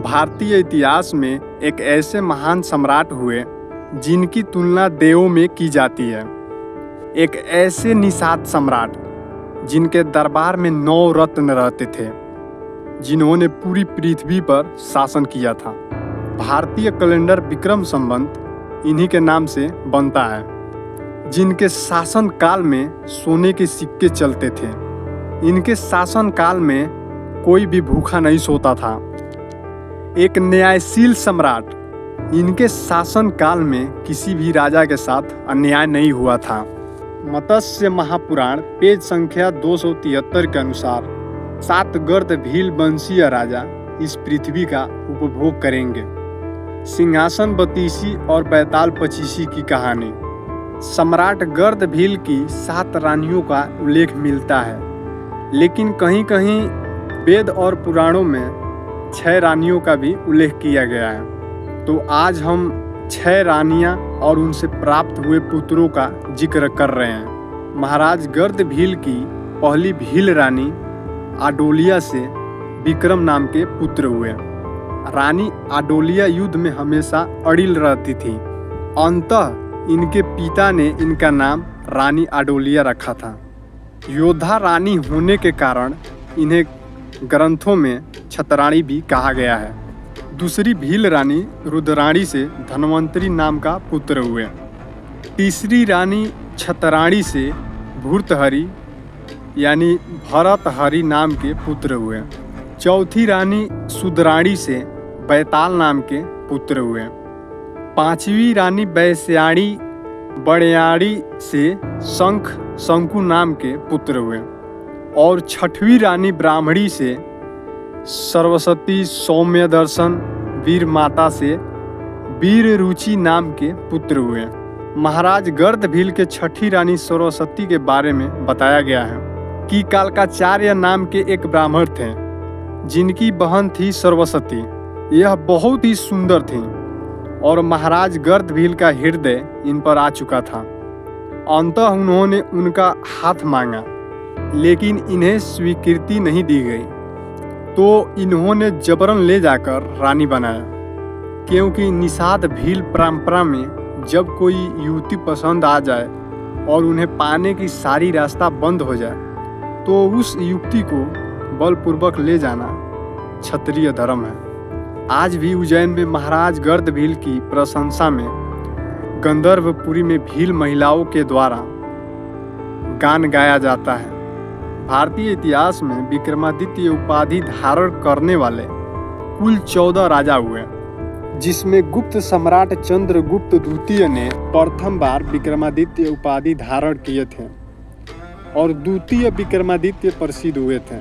भारतीय इतिहास में एक ऐसे महान सम्राट हुए जिनकी तुलना देवों में की जाती है। एक ऐसे निषाद सम्राट जिनके दरबार में 9 रत्न रहते थे, जिन्होंने पूरी पृथ्वी पर शासन किया था। भारतीय कैलेंडर विक्रम संवत इन्हीं के नाम से बनता है, जिनके शासन काल में सोने के सिक्के चलते थे। इनके शासन काल में कोई भी भूखा नहीं सोता था। एक न्यायशील सम्राट, इनके शासन काल में किसी भी राजा के साथ अन्याय नहीं हुआ था। मत्स्य महापुराण पेज संख्या 273 के अनुसार 7 गर्द भील वंशीय राजा इस पृथ्वी का उपभोग करेंगे। सिंहासन बतीसी और बैताल पचीसी की कहानी। सम्राट गर्द भील की 7 रानियों का उल्लेख मिलता है, लेकिन कहीं कहीं वेद और पुराणों में 6 रानियों का भी उल्लेख किया गया है। तो आज हम 6 रानियां और उनसे प्राप्त हुए पुत्रों का जिक्र कर रहे हैं। महाराज गर्द भील की पहली भील रानी आडोलिया से विक्रम नाम के पुत्र हुए। रानी आडोलिया युद्ध में हमेशा अड़िल रहती थी। अंततः इनके पिता ने इनका नाम रानी आडोलिया रखा था। योद्धा रानी होने के कारण इन्हें ग्रंथों में छतरानी भी कहा गया है। दूसरी भील रानी रुद्राणी से धन्वंतरी नाम का पुत्र हुए। तीसरी रानी छतराणी से भूर्तहरि यानी भरतहरि नाम के पुत्र हुए। चौथी रानी सुदराणी से बैताल नाम के पुत्र हुए। 5वीं रानी वैश्याणी बड़याणी से शंकु नाम के पुत्र हुए। और 6वीं रानी ब्राह्मणी से सरस्वती सौम्य दर्शन वीर माता से वीर रुचि नाम के पुत्र हुए। महाराज गर्द भील के 6ठी रानी सरस्वती के बारे में बताया गया है कि कालकाचार्य नाम के एक ब्राह्मण थे, जिनकी बहन थी सरस्वती। यह बहुत ही सुंदर थी और महाराज गर्द भील का हृदय इन पर आ चुका था। अंततः उन्होंने उनका हाथ मांगा, लेकिन इन्हें स्वीकृति नहीं दी गई, तो इन्होंने जबरन ले जाकर रानी बनाया। क्योंकि निषाद भील परंपरा में जब कोई युवती पसंद आ जाए और उन्हें पाने की सारी रास्ता बंद हो जाए, तो उस युवती को बलपूर्वक ले जाना क्षत्रिय धर्म है। आज भी उज्जैन में महाराज गर्द भील की प्रशंसा में गंधर्वपुरी में भील महिलाओं के द्वारा गान गाया जाता है। भारतीय इतिहास में विक्रमादित्य उपाधि धारण करने वाले कुल 14 राजा हुए, जिसमें गुप्त सम्राट चंद्रगुप्त द्वितीय ने प्रथम बार विक्रमादित्य उपाधि धारण किए थे और द्वितीय विक्रमादित्य प्रसिद्ध हुए थे।